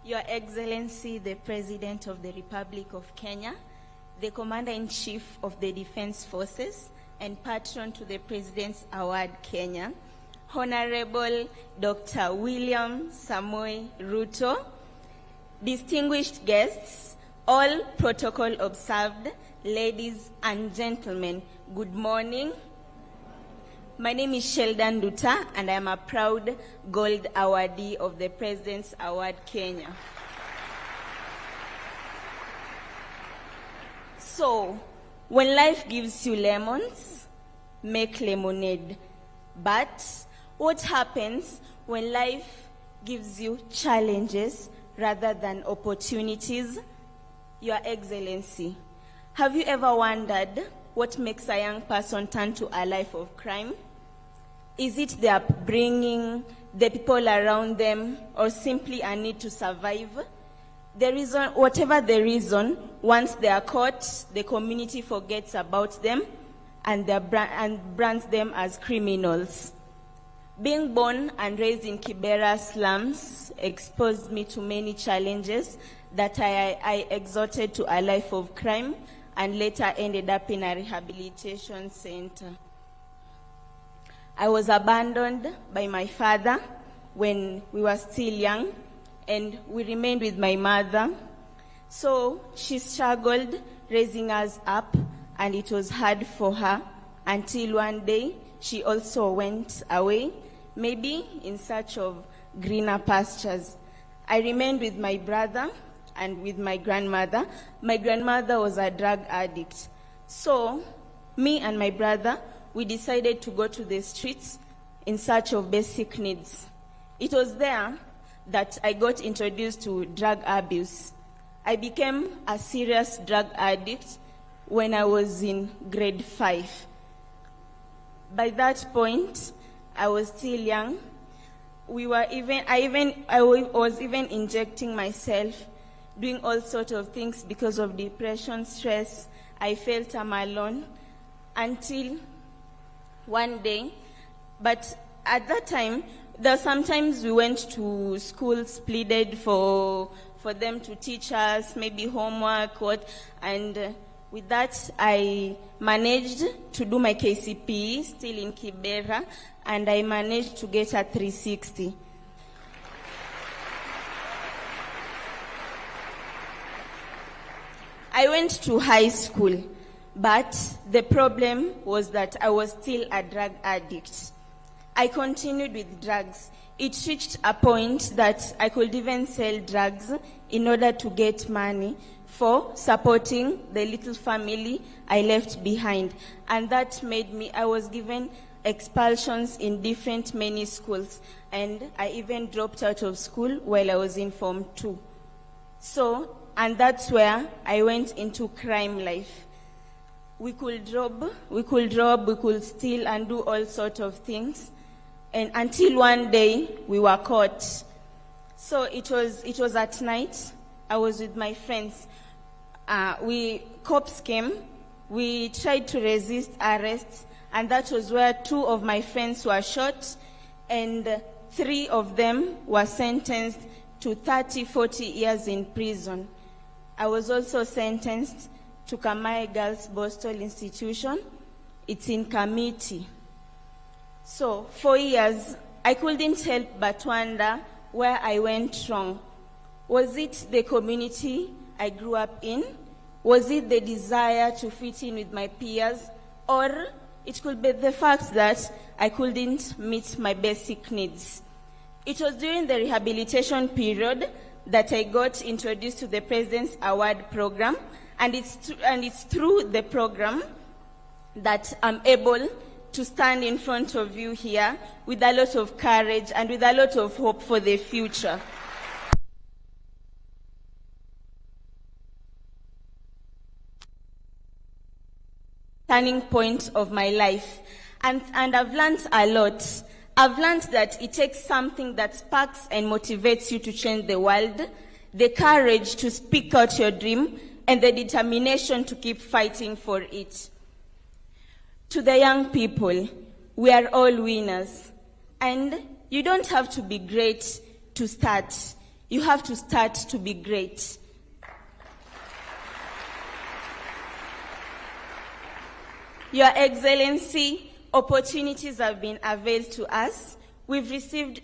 Your Excellency, the President of the Republic of Kenya, the Commander-in-Chief of the Defense Forces, and patron to the President's Award Kenya, Honorable Dr. William Samoei Ruto, distinguished guests, all protocol observed, ladies and gentlemen, good morning. My name is Sheldon Duta, and I am a proud gold awardee of the President's Award Kenya. So, when life gives you lemons, make lemonade. But what happens when life gives you challenges rather than opportunities? Your Excellency, have you ever wondered what makes a young person turn to a life of crime? Is it their upbringing, the people around them, or simply a need to survive? The reason, whatever the reason, once they are caught, the community forgets about them and brands them as criminals. Being born and raised in Kibera slums exposed me to many challenges that I exhorted to a life of crime and later ended up in a rehabilitation center. I was abandoned by my father when we were still young, and we remained with my mother. So she struggled raising us up, and it was hard for her until one day she also went away, maybe in search of greener pastures. I remained with my brother and with my grandmother. My grandmother was a drug addict. So me and my brother, we decided to go to the streets in search of basic needs. It was there that I got introduced to drug abuse. I became a serious drug addict when I was in grade 5. By that point, I was still young. I was even injecting myself, doing all sorts of things because of depression, stress. I felt I'm alone until one day. But at that time, sometimes we went to schools, pleaded for them to teach us, maybe homework, and with that, I managed to do my KCPE, still in Kibera, and I managed to get a 360. I went to high school, but the problem was that I was still a drug addict. I continued with drugs. It reached a point that I could even sell drugs in order to get money for supporting the little family I left behind. And that made me, I was given expulsions in many schools. And I even dropped out of school while I was in Form 2. So, and that's where I went into crime life. We could rob, we could steal and do all sorts of things. And until one day, we were caught. So it was at night. I was with my friends. Cops came. We tried to resist arrest, and that was where 2 of my friends were shot, and 3 of them were sentenced to 30, 40 years in prison. I was also sentenced to Kamae Girls Boston Institution. It's in Kamiti. So, for years, I couldn't help but wonder where I went wrong. Was it the community I grew up in? Was it the desire to fit in with my peers? Or it could be the fact that I couldn't meet my basic needs. It was during the rehabilitation period that I got introduced to the President's Award program, and it's through the program that I'm able to stand in front of you here with a lot of courage and with a lot of hope for the future. Turning point of my life. And I've learned a lot. I've learned that it takes something that sparks and motivates you to change the world, the courage to speak out your dream, and the determination to keep fighting for it. To the young people, we are all winners. And you don't have to be great to start. You have to start to be great. Your Excellency, opportunities have been availed to us. We've received